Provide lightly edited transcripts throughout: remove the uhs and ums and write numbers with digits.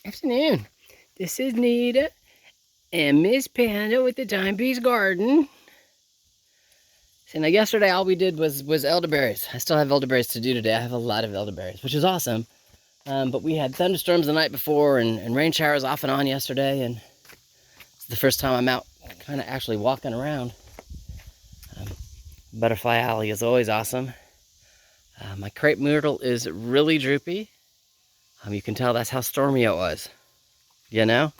Afternoon. This is Nita and Miss Panda with the Time Piece Garden. So now yesterday all we did was elderberries. I still have elderberries to do today. I have a lot of elderberries, which is awesome. But we had thunderstorms the night before and rain showers off and on yesterday, and it's the first time I'm out kind of actually walking around. Butterfly Alley is always awesome. My crepe myrtle is really droopy. You can tell that's how stormy it was, you know?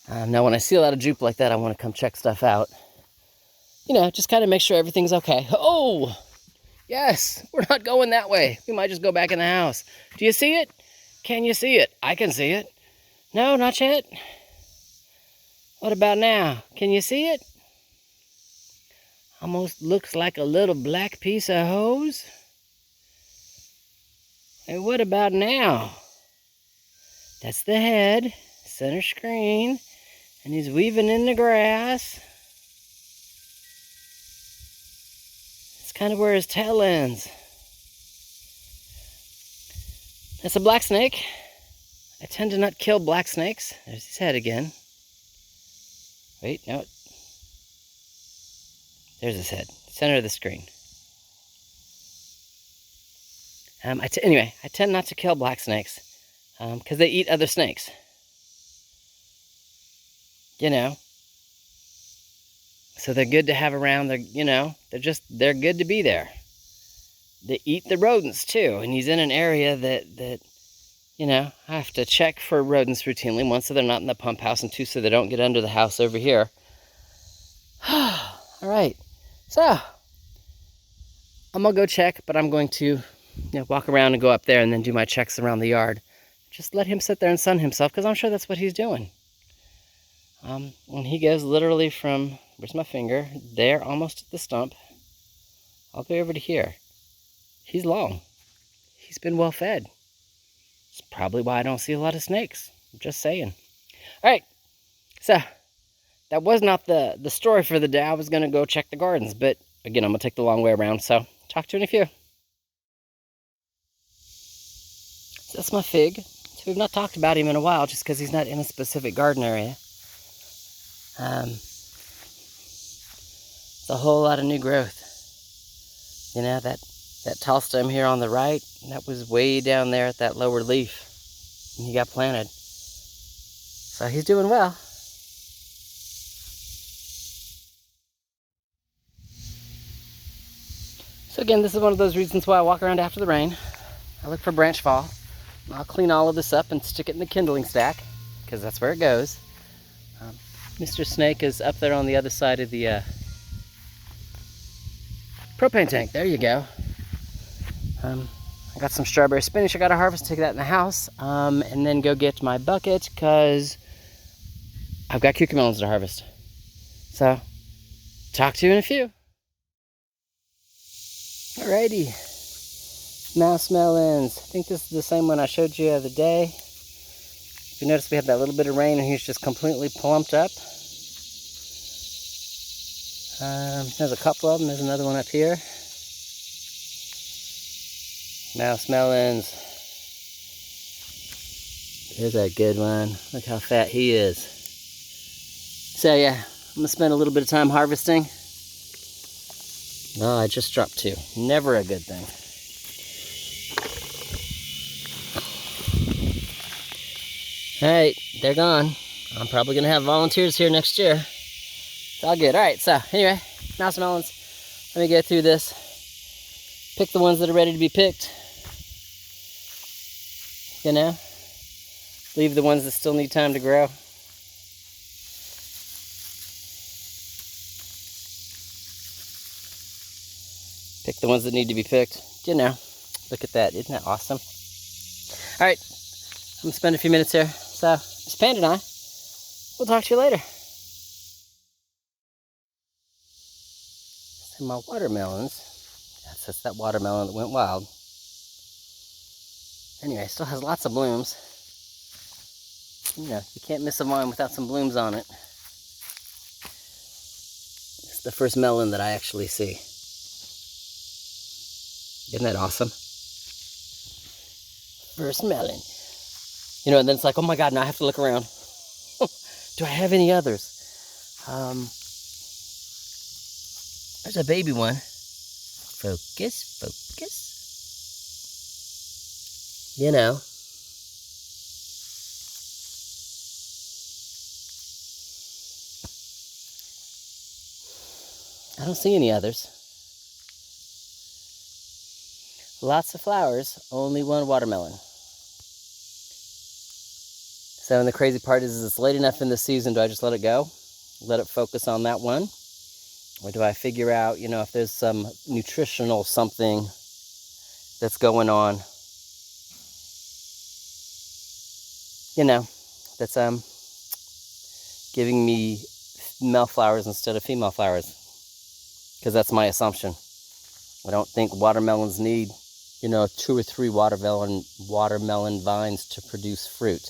Now when I see a lot of droop like that, I want to come check stuff out. You know, just kind of make sure everything's okay. Oh, yes, we're not going that way. We might just go back in the house. Do you see it? Can you see it? I can see it. No, not yet. What about now? Can you see it? Almost looks like a little black piece of hose. Hey, what about now? That's the head, center screen, and he's weaving in the grass. It's kind of where his tail ends. That's a black snake. I tend to not kill black snakes. There's his head again. Wait, no. There's his head, center of the screen. Anyway, I tend not to kill black snakes because they eat other snakes. You know. So they're good to have around. They're good to be there. They eat the rodents too, and he's in an area that I have to check for rodents routinely. One, so they're not in the pump house, and two, so they don't get under the house over here. All right, so I'm gonna go check, but I'm going to walk around and go up there and then do my checks around the yard. Just let him sit there and sun himself, because I'm sure that's what he's doing. When he goes literally from, where's my finger, there, almost at the stump, all the way over to here. He's long. He's been well fed. It's probably why I don't see a lot of snakes. I'm just saying. All right, so that was not the story for the day. I was going to go check the gardens, but again, I'm going to take the long way around, so talk to you in a few. So that's my fig. So we've not talked about him in a while just because he's not in a specific garden area. It's a whole lot of new growth. You know, that tall stem here on the right, that was way down there at that lower leaf. And he got planted. So he's doing well. So again, this is one of those reasons why I walk around after the rain. I look for branch fall. I'll clean all of this up and stick it in the kindling stack, because that's where it goes. Mr. Snake is up there on the other side of the propane tank. There you go. I got some strawberry spinach I got to harvest, take that in the house, and then go get my bucket, because I've got cucumber melons to harvest. So, talk to you in a few. Alrighty. Mouse melons. I think this is the same one I showed you the other day. If you notice, we had that little bit of rain and he's just completely plumped up. There's a couple of them. There's another one up here. Mouse melons. There's a good one. Look how fat he is. So yeah, I'm going to spend a little bit of time harvesting. Oh, I just dropped two. Never a good thing. Alright, they're gone. I'm probably going to have volunteers here next year. It's all good. Alright, so anyway, mouse melons. Let me get through this. Pick the ones that are ready to be picked. You know? Leave the ones that still need time to grow. Pick the ones that need to be picked. You know, look at that. Isn't that awesome? Alright, I'm going to spend a few minutes here. So, Miss Panda and I, we'll talk to you later. So my watermelons, that's that watermelon that went wild. Anyway, still has lots of blooms. You know, you can't miss a vine without some blooms on it. It's the first melon that I actually see. Isn't that awesome? First melon. You know, and then it's like, oh my God, now I have to look around. Do I have any others? There's a baby one. Focus, focus. You know. I don't see any others. Lots of flowers, only one watermelon. So, and the crazy part is it's late enough in the season, do I just let it go? Let it focus on that one? Or do I figure out, you know, if there's some nutritional something that's going on, you know, that's giving me male flowers instead of female flowers? Because that's my assumption. I don't think watermelons need, you know, 2 or 3 watermelon vines to produce fruit.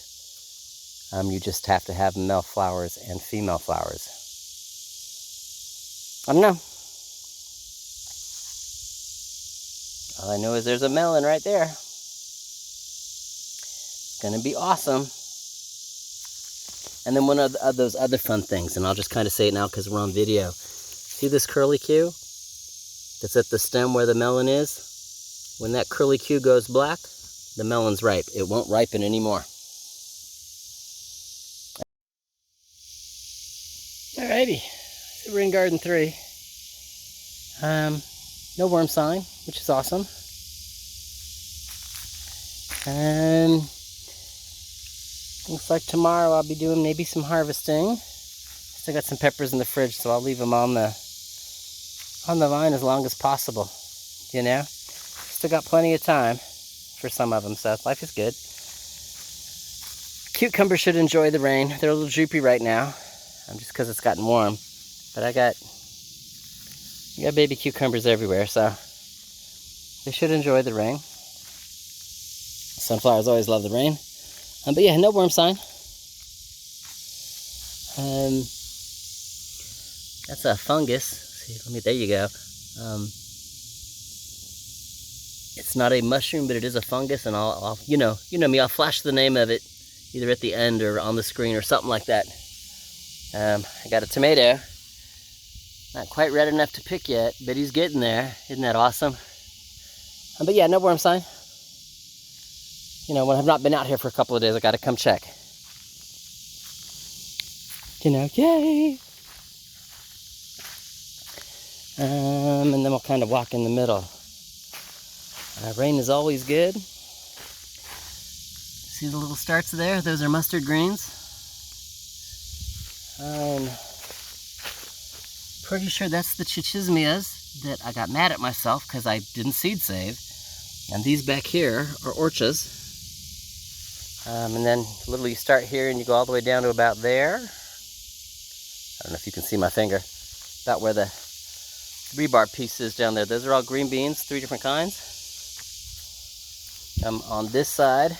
You just have to have male flowers and female flowers. I don't know. All I know is there's a melon right there. It's gonna be awesome. And then one of those other fun things, and I'll just kind of say it now because we're on video. See this curlicue that's at the stem where the melon is? When that curlicue goes black, the melon's ripe. It won't ripen anymore. Alrighty, so we're in garden 3. No worm sign, which is awesome. Looks like tomorrow I'll be doing maybe some harvesting. Still got some peppers in the fridge, so I'll leave them on the vine as long as possible. You know, still got plenty of time for some of them, so life is good. Cucumbers should enjoy the rain. They're a little droopy right now, just because it's gotten warm. But I got baby cucumbers everywhere, so they should enjoy the rain. Sunflowers always love the rain. But yeah, no worm sign. That's a fungus. See, there you go. It's not a mushroom, but it is a fungus, and I'll you know me, I'll flash the name of it either at the end or on the screen or something like that. I got a tomato. Not quite red enough to pick yet, but he's getting there. Isn't that awesome? But yeah, no worm sign. You know, when I've not been out here for a couple of days, I gotta come check. You know, yay! And then we'll kind of walk in the middle. Rain is always good. See the little starts there? Those are mustard greens. Pretty sure that's the chichismias that I got mad at myself because I didn't seed save. And these back here are orchas. And then literally you start here and you go all the way down to about there. I don't know if you can see my finger. About where the rebar piece is down there. Those are all green beans, 3 different kinds. On this side,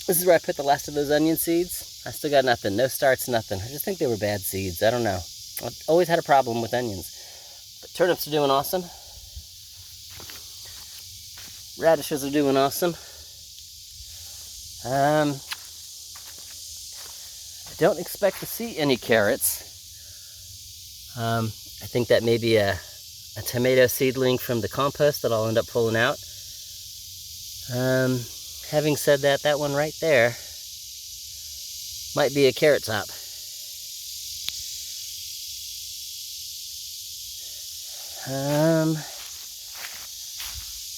this is where I put the last of those onion seeds. I still got nothing, no starts, nothing. I just think they were bad seeds, I don't know. I've always had a problem with onions. But turnips are doing awesome. Radishes are doing awesome. I don't expect to see any carrots. I think that may be a tomato seedling from the compost that I'll end up pulling out. Having said that, that one right there might be a carrot top.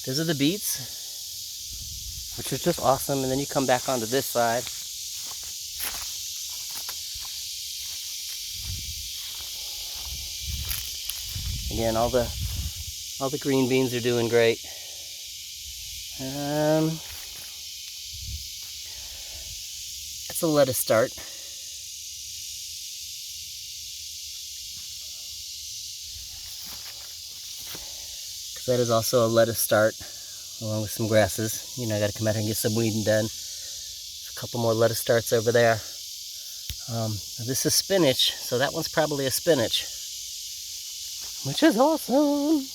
Those are the beets, which is just awesome. And then you come back onto this side. Again, all the green beans are doing great. That's a lettuce start. Because that is also a lettuce start, along with some grasses. You know, I got to come out here and get some weeding done. There's a couple more lettuce starts over there. This is spinach, so that one's probably a spinach, which is awesome.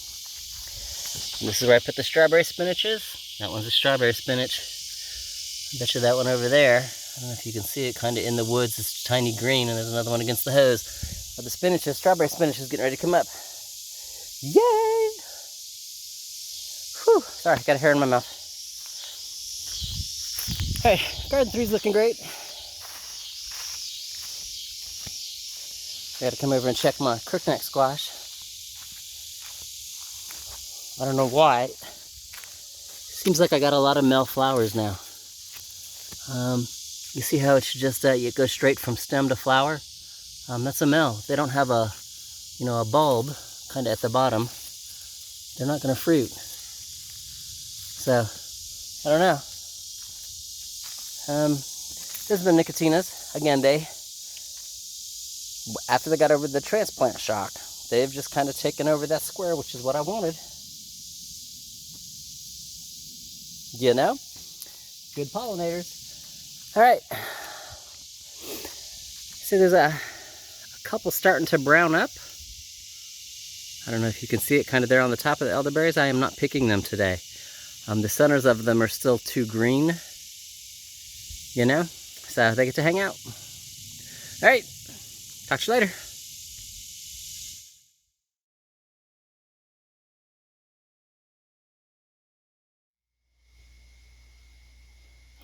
And this is where I put the strawberry spinaches. That one's a strawberry spinach. I bet you that one over there, I don't know if you can see it, kind of in the woods, it's tiny green, and there's another one against the hose. But the spinach, strawberry spinach is getting ready to come up. Yay! Whew, sorry, got a hair in my mouth. Hey, garden 3's looking great. I gotta come over and check my crookneck squash. I don't know why. Seems like I got a lot of male flowers now. You see how it's just it goes straight from stem to flower? That's a male. If they don't have a, a bulb kind of at the bottom, they're not going to fruit. So, I don't know. This is the Nicotinas. Again, after they got over the transplant shock, they've just kind of taken over that square, which is what I wanted. You know? Good pollinators. All right. See, there's a couple starting to brown up. I don't know if you can see it kind of there on the top of the elderberries. I am not picking them today. The centers of them are still too green, so they get to hang out. All right, talk to you later.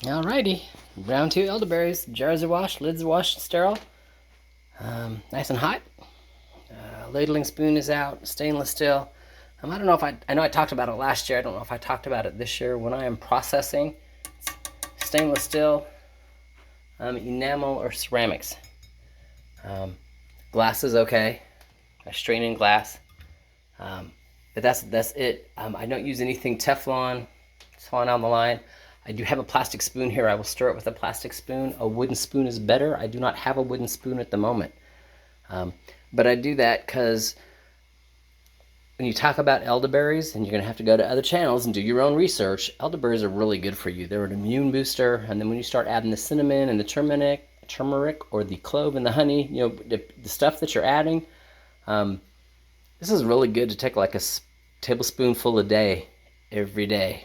Alrighty, round 2 elderberries. Jars are washed, lids are washed, sterile. Nice and hot. Ladling spoon is out, stainless steel. I don't know if I know I talked about it last year. I don't know if I talked about it this year. When I am processing, stainless steel, enamel, or ceramics. Glass is okay. I strain in glass. But that's it. I don't use anything Teflon. It's on the line. I do have a plastic spoon here. I will stir it with a plastic spoon. A wooden spoon is better. I do not have a wooden spoon at the moment. But I do that because when you talk about elderberries, and you're going to have to go to other channels and do your own research, elderberries are really good for you. They're an immune booster. And then when you start adding the cinnamon and the turmeric or the clove and the honey, the stuff that you're adding, this is really good to take like a tablespoonful a day, every day.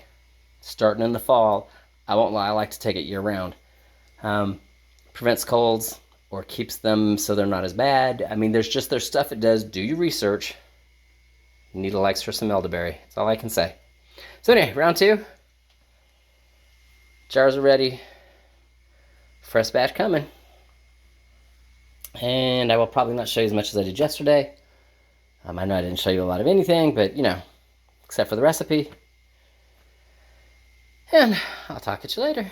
Starting in the fall, I won't lie, I like to take it year round. Prevents colds or keeps them so they're not as bad. I mean, there's stuff it does. Do your research. Nita likes her some elderberry. That's all I can say. So anyway, round 2. Jars are ready. Fresh batch coming. And I will probably not show you as much as I did yesterday. I know I didn't show you a lot of anything, but except for the recipe. And I'll talk to you later.